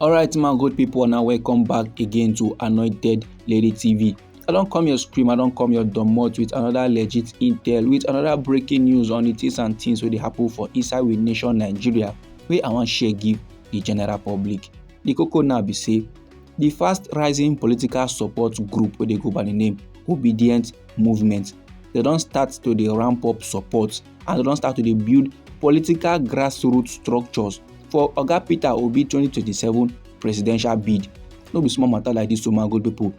Alright my good people, now welcome back again to Anointed Lady TV. I don't come your scream, I don't come your domot with another legit intel, with another breaking news on the things and things wey dey happen for inside we nation Nigeria, wey I wan share give the general public. The koko now be say, the fast rising political support group wey dey go by the name Obedient Movement, they don start to dey ramp up support and they don start to dey build political grassroots structures for Oga Peter Obi 2027 presidential bid. No be small matter like this, so my good people.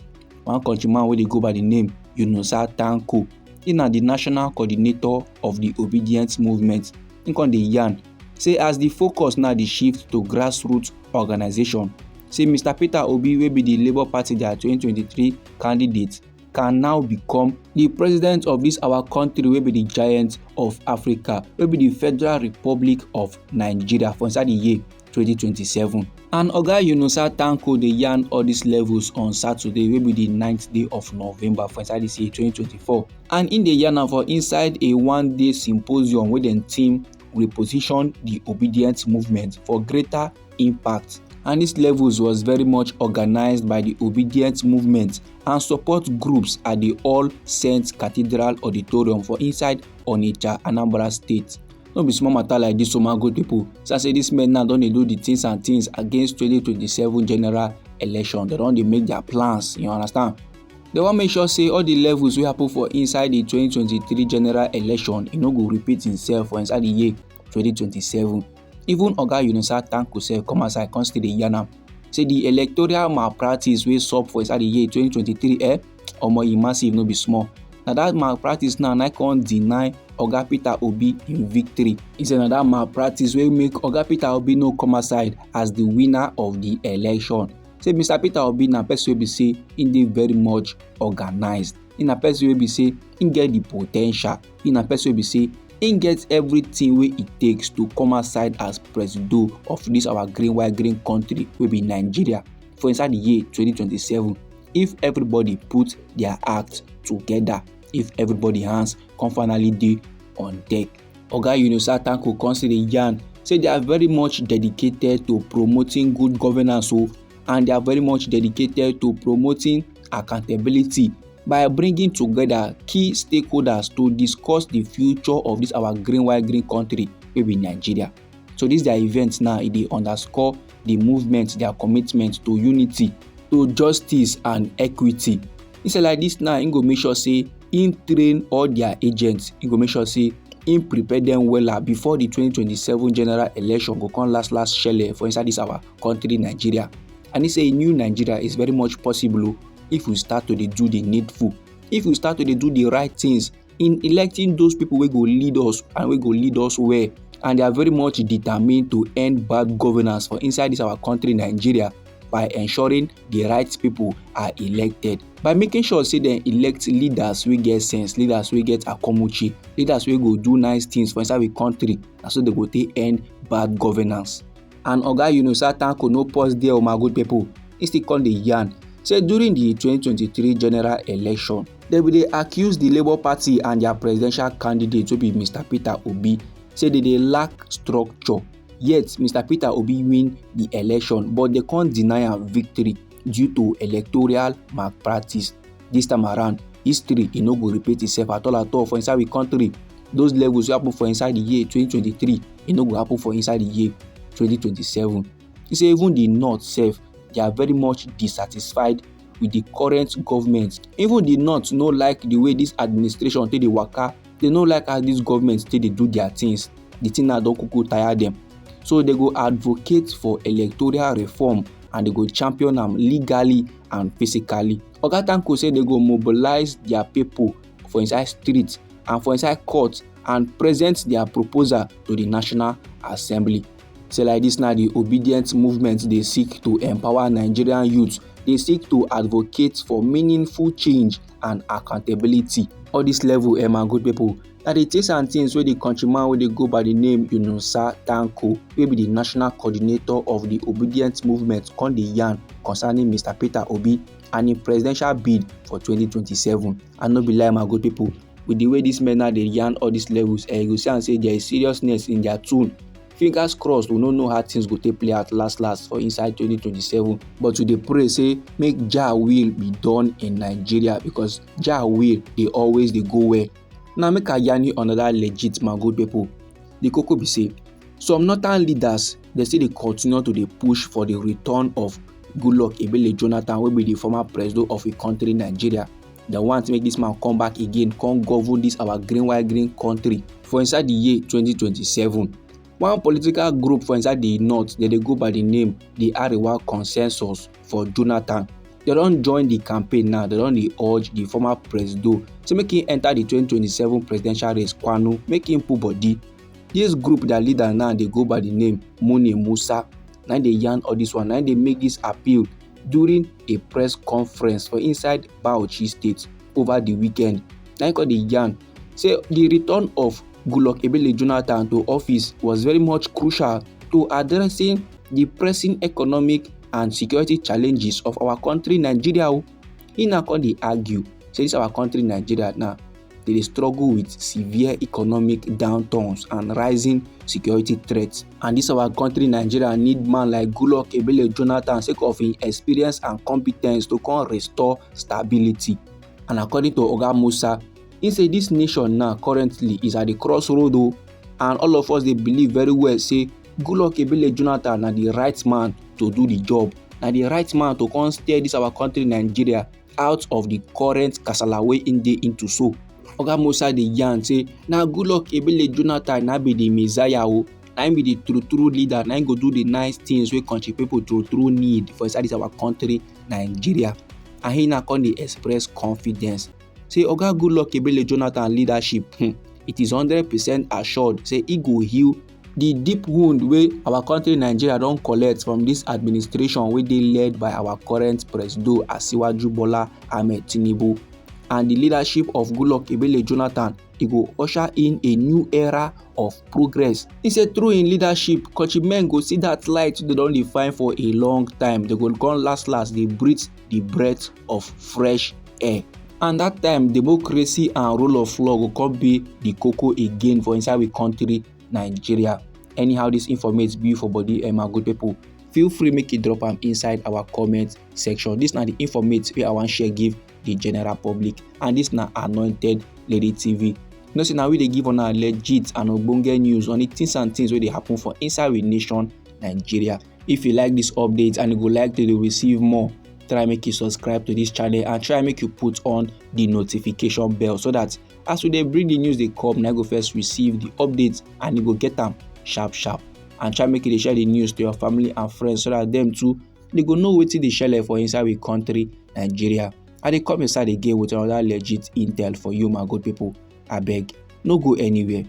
One countryman wey dey go by the name Yunusa Tanko, he na the national coordinator of the Obedient Movement. He come dey yarn say as the focus now dey shift to grassroots organization, say Mr. Peter Obi wey be the Labour Party their 2023 candidate can now become the president of this our country wey be the giant of Africa, wey be the Federal Republic of Nigeria for inside the year 2027. And Oga Yunusa Tanko dey yarn all these levels on Saturday wey be the 9th day of November for inside this year 2024. And in the yarn am for inside a one-day symposium wey dem team reposition the Obedient Movement for greater impact. And these levels was very much organized by the Obedient Movement and support groups at the All Saints Cathedral Auditorium for inside Onitsha, Anambra State. No be small matter like this, so my good people. So I say this men now don dey do the things and things against 2027 general election. They don dey make their plans, you understand? They wan make sure say all the levels wey happen for inside the 2023 general election, e no go repeat itself for inside the year 2027. Even Oga Yunusa Tanko sef come outside come still dey yarn am say the electoral malpractice wey sup for inside the year 2023 omo e massive, no be small. Na that malpractice now na come deny Oga Peter Obi im victory. He say na that malpractice wey make Oga Peter Obi no come outside as the winner of the election. Say Mr. Peter Obi na person wey be say im dey very much organized. He na person wey be say im get the po ten tial. He na person wey be say im get everything wey e takes to come outside as president of this our green white green country wey be Nigeria for inside the year 2027. If everybody put their act together, if everybody hands come finally dey on deck. Oga Yunusa Tanko come still dey yarn say they are very much dedicated to promoting good governance and they are very much dedicated to promoting accountability by bringing together key stakeholders to discuss the future of this our green white green country wey be Nigeria. So this their event now, e dey underscore the movement, their commitment to unity, to justice and equity. He say like this now, im go make sure say im train all their agents. Im go make sure say im prepare them wella before the 2027 general election go come last shele for inside this our country Nigeria. And he say a new Nigeria is very much possible if we start to dey do the needful, if we start to dey do the right things in electing those people wey go lead us and wey go lead us well. And they are very much determined to end bad governance for inside this our country Nigeria by ensuring the right people are elected, by making sure say they elect leaders wey get sense, leaders wey get akomuchi, leaders wey go do nice things for inside the country, and so they go take end bad governance. And Oga Yunusa Tanko no pause there, my good people. He still come dey yarn say during the 2023 general election, they will dey accuse the Labour Party and their presidential candidate wey be Mr. Peter Obi say they lack structure. Yet Mr. Peter Obi win the election, but they can't deny am victory due to electoral malpractice. This time around, history e no go repeat itself at all for inside we country. Those levels wey happen for inside the year 2023, e no go happen for inside the year 2027. He say even the North sef, they are very much dissatisfied with the current government. Even the North no like the way this administration take dey waka. They no like how this government take dey do their things. The thing now don kuku tire them. So they go advocate for electoral reform and they go champion am legally and physically. Oga Tanko say they go mobilize their people for inside streets and for inside court and present their proposal to the National Assembly. Say like this now, the Obedient Movement they seek to empower Nigerian youth. They seek to advocate for meaningful change and accountability. All this level, my good people, na the things and things wey the countryman wey dey go by the name Yunusa Tanko, wey be the national coordinator of the Obedient Movement, come dey yarn concerning Mr. Peter Obi and im presidential bid for 2027. And no be lie, my good people, with the way these men now dey yarn all these levels, you go see am say there is seriousness in their tone. fingers crossed, we no know how things go take play out last for inside 2027, but we dey pray say make Jah will be done in Nigeria, because Jah will dey always dey go well. Now make I yarn you another legit my good people. The koko be say some northern leaders dey still dey continue to dey push for the return of Goodluck Ebele Jonathan, wey be the former president of a country Nigeria. They want to make this man come back again, come govern this our green country for inside the year 2027. One political group for inside the north, they go by the name the Arewa Consensus for Jonathan. They don join the campaign now. They don dey urge the former president to make him enter the 2027 presidential race kwanu, make him put body. This group, their leader now, they go by the name Mune Musa. Now they yarn all this one. Now they make this appeal during a press conference for inside Bauchi State over the weekend. Now they the yarn say the return of Goodluck Ebele Jonathan to office was very much crucial to addressing the pressing economic and security challenges of our country Nigeria. He now come dey argue say this our country Nigeria now they struggle with severe economic downturns and rising security threats, and this our country Nigeria need man like Goodluck Ebele Jonathan sake of his experience and competence to come restore stability. And according to Oga Musa, he say this nation now currently is at the crossroad and all of us dey believe very well say Goodluck Ebele Jonathan na the right man to do the job, na the right man to come steer this our country Nigeria out of the current kasala wey in dey into. So Oga Musa dey yarn say na Goodluck Ebele Jonathan na be the messiah na him be the true leader, na him go do the nice things wey country people true need for inside this our country Nigeria. And he na come dey express confidence say Oga Goodluck Ebele Jonathan leadership it is 100% assured say he go heal the deep wound wey our country Nigeria don collect from this administration wey dey led by our current president Asiwaju Bola Ahmed Tinubu. And the leadership of Goodluck Ebele Jonathan, he go usher in a new era of progress. He said through in leadership, countrymen go see that light they don dey find for a long time. They go come last they breathe the breath of fresh air. And that time, democracy and rule of law go come be the koko again for inside we country Nigeria. Anyhow, this informate be for body, my good people. Feel free make it drop am inside our comment section. This na the informate wey I wan share give the general public, and this na Anointed Lady TV. You know say now we dey give on our legit and ogbonge news on the things and things wey dey happen for inside we nation Nigeria. If you like this update and you go like to receive more, try make you subscribe to this channel and try make you put on the notification bell so that as we dey bring the news dey come, na go first receive the updates and you go get them sharp. And try make you share the news to your family and friends so that them too they go know wetin dey share for inside we country Nigeria. I dey come inside again with another legit intel for you, my good people. Abeg, no go anywhere.